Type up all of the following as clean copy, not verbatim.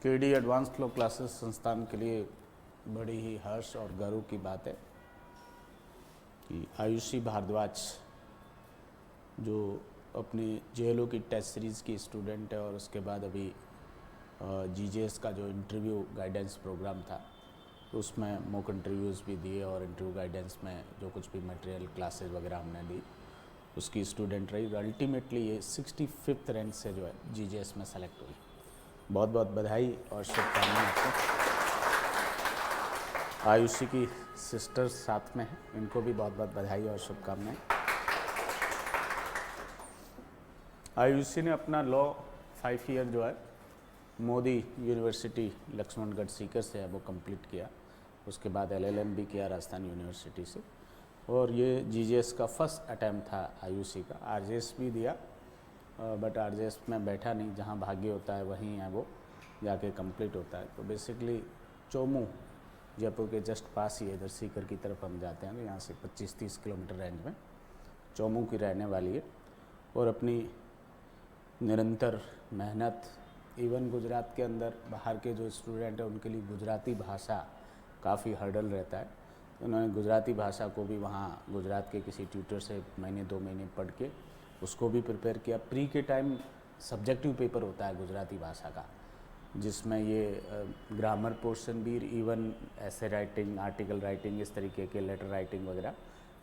KD advance flow classes संस्थान के लिए बड़ी ही हर्ष और गर्व की बात है कि आयुषी भारद्वाज जो अपने जेएलओ की टेस्ट सीरीज़ की स्टूडेंट है और उसके बाद अभी जीजेएस का जो इंटरव्यू गाइडेंस प्रोग्राम था उसमें मॉक इंटरव्यूज़ भी दिए और इंटरव्यू गाइडेंस में जो कुछ भी मटेरियल क्लासेस वगैरह हमने दी उसकी स्टूडेंट रही। अल्टीमेटली ये 65th रैंक से जो है जीजेएस में सेलेक्ट हुई। बहुत बहुत बधाई और शुभकामनाएं आपको। आयुषी की सिस्टर्स साथ में हैं, इनको भी बहुत बहुत बधाई और शुभकामनाएं। आयुषी ने अपना लॉ 5 ईयर जो है मोदी यूनिवर्सिटी लक्ष्मणगढ़ सीकर से है वो कंप्लीट किया। उसके बाद एलएलएम भी किया राजस्थान यूनिवर्सिटी से और ये जीजेएस का फर्स्ट अटैम्प्ट था आयुषी का। आरजेएस भी दिया बट आरजेएस में बैठा नहीं, जहाँ भाग्य होता है वहीं है वो जाके कंप्लीट होता है। तो बेसिकली चोमू जयपुर के जस्ट पास ही है, इधर सीकर की तरफ हम जाते हैं तो यहाँ से 25-30 किलोमीटर रेंज में चोमू की रहने वाली है और अपनी निरंतर मेहनत, इवन गुजरात के अंदर बाहर के जो स्टूडेंट हैं उनके लिए गुजराती भाषा काफ़ी हर्डल रहता है। तो उन्होंने गुजराती भाषा को भी वहाँ गुजरात के किसी ट्यूटर से महीने 2 महीने पढ़ के उसको भी प्रिपेयर किया। प्री के टाइम सब्जेक्टिव पेपर होता है गुजराती भाषा का, जिसमें ये ग्रामर पोर्शन भी, इवन ऐसे राइटिंग, आर्टिकल राइटिंग, इस तरीके के लेटर राइटिंग वगैरह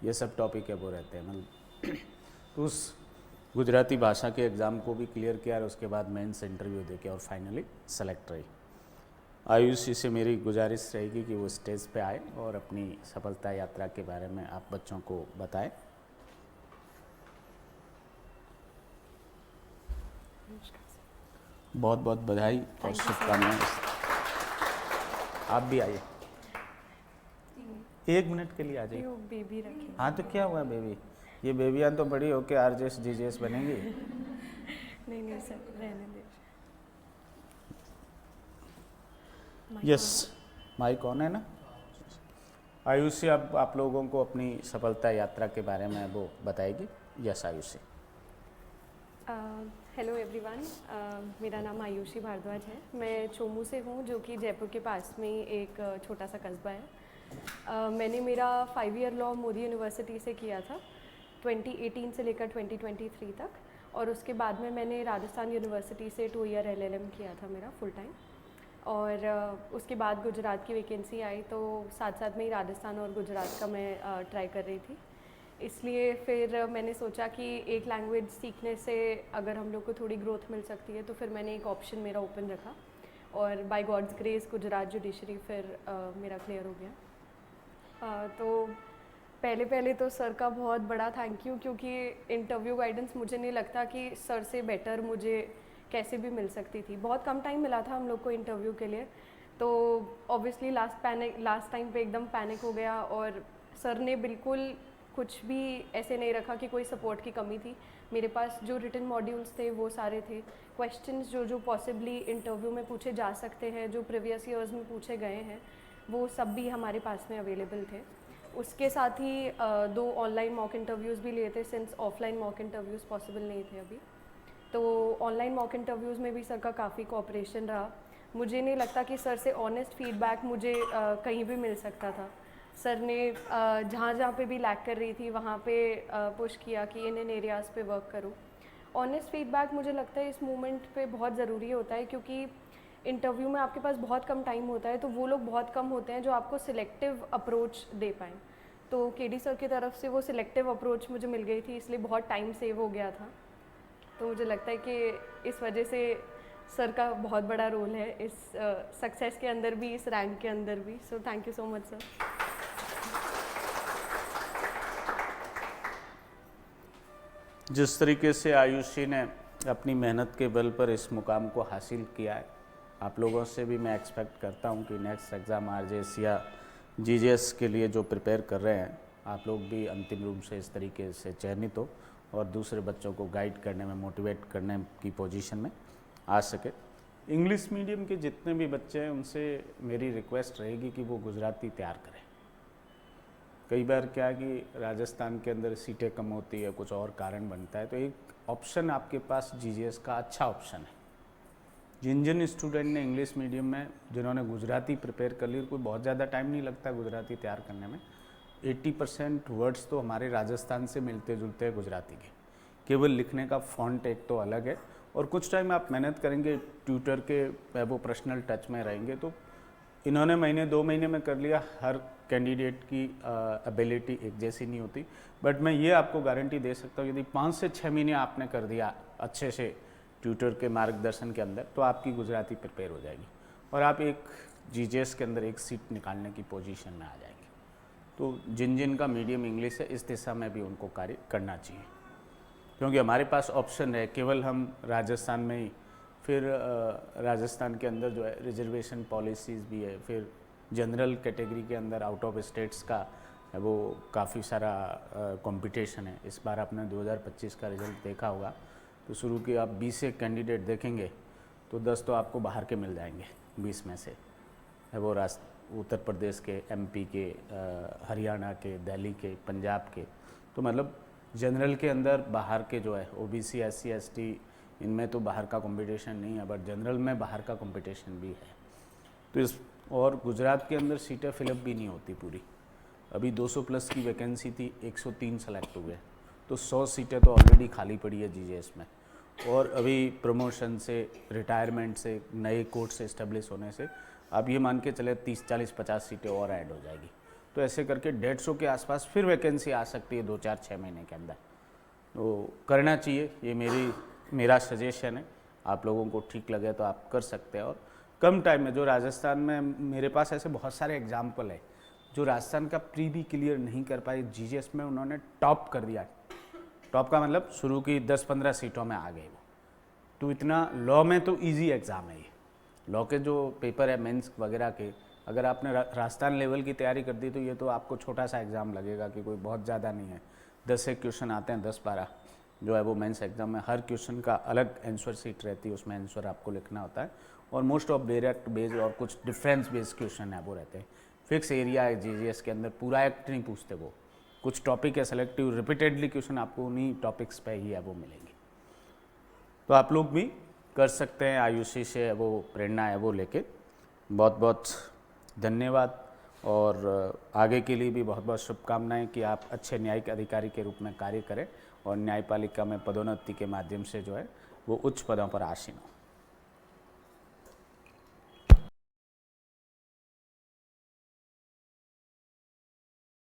ये सब टॉपिक है वो रहते हैं। मतलब तो उस गुजराती भाषा के एग्ज़ाम को भी क्लियर किया और उसके बाद मेंस इंटरव्यू देके और फाइनली सेलेक्ट रही। आयुषी से मेरी गुजारिश रहेगी कि वो स्टेज पे आए और अपनी सफलता यात्रा के बारे में आप बच्चों को बताएं। बहुत बहुत बधाई और शुभकामनाएं। आप भी आइए, 1 मिनट के लिए आ जाइए। बेबी रखी। हाँ तो क्या हुआ बेबी, ये बेबियाँ तो बड़ी होके आरजेएस जीजेएस बनेंगी। नहीं सर, रहने दे। यस, माइक ऑन है ना। आयुषी अब आप लोगों को अपनी सफलता यात्रा के बारे में वो बताएगी। यस आयुषी। हेलो एवरीवन, मेरा नाम आयुषी भारद्वाज है। मैं चोमू से हूँ जो कि जयपुर के पास में ही एक छोटा सा कस्बा है। मैंने मेरा 5 ईयर लॉ मोदी यूनिवर्सिटी से किया था 2018 से लेकर 2023 तक और उसके बाद में मैंने राजस्थान यूनिवर्सिटी से 2 ईयर एलएलएम किया था मेरा फुल टाइम। और उसके बाद गुजरात की वैकेंसी आई तो साथ साथ में ही राजस्थान और गुजरात का मैं ट्राई कर रही थी। इसलिए फिर मैंने सोचा कि एक लैंग्वेज सीखने से अगर हम लोग को थोड़ी ग्रोथ मिल सकती है तो फिर मैंने एक ऑप्शन मेरा ओपन रखा और by God's grace Gujarat judiciary फिर मेरा क्लियर हो गया। तो पहले तो सर का बहुत बड़ा थैंक यू, क्योंकि इंटरव्यू गाइडेंस मुझे नहीं लगता कि सर से बेटर मुझे कैसे भी मिल सकती थी। बहुत कम टाइम मिला था हम लोग को इंटरव्यू के लिए, तो ऑब्वियसली लास्ट टाइम पे एकदम पैनिक हो गया और सर ने बिल्कुल कुछ भी ऐसे नहीं रखा कि कोई सपोर्ट की कमी थी। मेरे पास जो रिटन मॉड्यूल्स थे वो सारे थे, क्वेश्चंस जो पॉसिबली इंटरव्यू में पूछे जा सकते हैं, जो प्रीवियस ईयर्स में पूछे गए हैं, वो सब भी हमारे पास में अवेलेबल थे। उसके साथ ही 2 ऑनलाइन मॉक इंटरव्यूज़ भी लिए थे since offline mock interviews possible नहीं थे अभी। तो ऑनलाइन मॉक इंटरव्यूज़ में भी सर का काफ़ी कोऑपरेशन रहा। मुझे नहीं लगता कि सर से ऑनेस्ट फीडबैक मुझे कहीं भी मिल सकता था। सर ने जहाँ पे भी लैग कर रही थी वहाँ पे पुश किया कि इन एरियाज़ पे वर्क करो। ऑनेस्ट फीडबैक मुझे लगता है इस मोमेंट पे बहुत ज़रूरी होता है, क्योंकि इंटरव्यू में आपके पास बहुत कम टाइम होता है, तो वो लोग बहुत कम होते हैं जो आपको सिलेक्टिव अप्रोच दे पाएँ। तो केडी सर की तरफ से वो सिलेक्टिव अप्रोच मुझे मिल गई थी, इसलिए बहुत टाइम सेव हो गया था। तो मुझे लगता है कि इस वजह से सर का बहुत बड़ा रोल है इस सक्सेस के अंदर भी, इस रैंक के अंदर भी। So thank you so much sir. जिस तरीके से आयुषी ने अपनी मेहनत के बल पर इस मुकाम को हासिल किया है, आप लोगों से भी मैं एक्सपेक्ट करता हूं कि नेक्स्ट एग्ज़ाम आरजेएस या जीजेएस के लिए जो प्रिपेयर कर रहे हैं आप लोग भी अंतिम रूप से इस तरीके से चयनित हो और दूसरे बच्चों को गाइड करने में, मोटिवेट करने की पोजीशन में आ सके। इंग्लिश मीडियम के जितने भी बच्चे हैं उनसे मेरी रिक्वेस्ट रहेगी कि वो गुजराती तैयार करें। कई बार क्या है कि राजस्थान के अंदर सीटें कम होती है, कुछ और कारण बनता है, तो एक ऑप्शन आपके पास जीजेएस का अच्छा ऑप्शन है। जिन जिन स्टूडेंट ने इंग्लिश मीडियम में जिन्होंने गुजराती प्रिपेयर कर ली, कोई बहुत ज़्यादा टाइम नहीं लगता गुजराती तैयार करने में। 80% वर्ड्स तो हमारे राजस्थान से मिलते जुलते हैं गुजराती के, केवल लिखने का फॉन्ट एक तो अलग है। और कुछ टाइम आप मेहनत करेंगे, ट्यूटर के वो पर्सनल टच में रहेंगे, तो इन्होंने महीने 2 महीने में कर लिया। हर कैंडिडेट की एबिलिटी एक जैसी नहीं होती, बट मैं ये आपको गारंटी दे सकता हूँ, यदि 5 से 6 महीने आपने कर दिया अच्छे से ट्यूटर के मार्गदर्शन के अंदर, तो आपकी गुजराती प्रिपेयर हो जाएगी और आप एक जीजेएस के अंदर एक सीट निकालने की पोजीशन में आ जाएंगे। तो जिन जिन का मीडियम इंग्लिश है, इस दिशा में भी उनको कार्य करना चाहिए, क्योंकि हमारे पास ऑप्शन है। केवल हम राजस्थान में ही, फिर राजस्थान के अंदर जो है रिजर्वेशन पॉलिसीज़ भी है, फिर जनरल कैटेगरी के अंदर आउट ऑफ स्टेट्स का है वो काफ़ी सारा कंपटीशन है। इस बार आपने 2025 का रिजल्ट देखा होगा, तो शुरू के आप 20 से कैंडिडेट देखेंगे तो 10 तो आपको बाहर के मिल जाएंगे, 20 में से है वो उत्तर प्रदेश के, एमपी के, हरियाणा के, दिल्ली के, पंजाब के। तो मतलब जनरल के अंदर बाहर के जो है ओबीसी, एससी, एसटी, इनमें तो बाहर का कंपटीशन नहीं है, बट जनरल में बाहर का कंपटीशन भी है। तो इस और गुजरात के अंदर सीटें फिलअप भी नहीं होती पूरी। अभी 200 प्लस की वैकेंसी थी, 103 सेलेक्ट हुए, तो 100 सीटें तो ऑलरेडी खाली पड़ी है जीजेएस में। और अभी प्रमोशन से, रिटायरमेंट से, नए कोर्ट से इस्टेब्लिश होने से आप ये मान के चले 30, 40, 50 सीटें और ऐड हो जाएगी। तो ऐसे करके 150 के आसपास फिर वैकेंसी आ सकती है 2, 4, 6 महीने के अंदर। तो करना चाहिए, ये मेरा सजेशन है। आप लोगों को ठीक लगे तो आप कर सकते हैं। और कम टाइम में, जो राजस्थान में मेरे पास ऐसे बहुत सारे एग्जाम्पल है, जो राजस्थान का प्री भी क्लियर नहीं कर पाए, जीजेएस में उन्होंने टॉप कर दिया। टॉप का मतलब शुरू की 10-15 सीटों में आ गए वो। तो इतना लॉ में तो इजी एग्ज़ाम है ये। लॉ के जो पेपर है मेंस वगैरह के, अगर आपने राजस्थान लेवल की तैयारी कर दी तो ये तो आपको छोटा सा एग्ज़ाम लगेगा कि कोई बहुत ज़्यादा नहीं है। 10 एक क्वेश्चन आते हैं, 10-12 जो है वो मेंस एग्जाम में। हर क्वेश्चन का अलग आंसर सीट रहती है, उसमें आंसर आपको लिखना होता है। और मोस्ट ऑफ डायरेक्ट बेस्ड और कुछ डिफरेंस बेस्ड क्वेश्चन है वो रहते हैं। फिक्स एरिया है जीजीएस के अंदर, पूरा एक्ट नहीं पूछते वो। कुछ टॉपिक है सेलेक्टिव, रिपीटेडली क्वेश्चन आपको उन्हीं टॉपिक्स पे ही है वो मिलेंगे। तो आप लोग भी कर सकते हैं, आयुषी से वो प्रेरणा है वो लेके। बहुत बहुत धन्यवाद और आगे के लिए भी बहुत बहुत शुभकामनाएं कि आप अच्छे न्यायिक अधिकारी के रूप में कार्य करें और न्यायपालिका में पदोन्नति के माध्यम से जो है वो उच्च पदों पर आसीन हो।